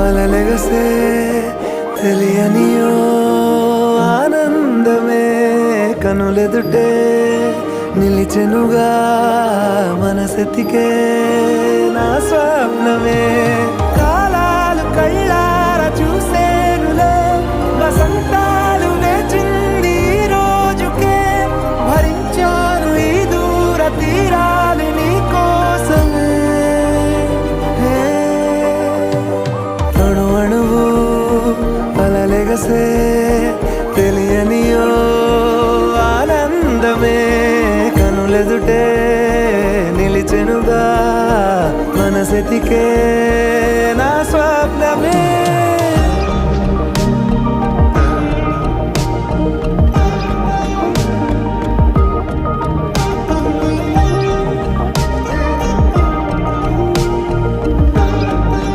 అలలెగసే తెలియనియో ఆనందమే కనులెదుటే నిలిచెనుగా మనసెతికే నా స్వప్నమే కాలాలు కళ్ళార చూసేనులే వసంతాలు వేచింది ఈ రోజుకే భరించాను ఈ దూర తీరాలు నీ కోసమే అణు అణువు అలలెగసే తెలియనియో ఆనందమే కనులెదుటే నిలిచెనుగా మనసెతికే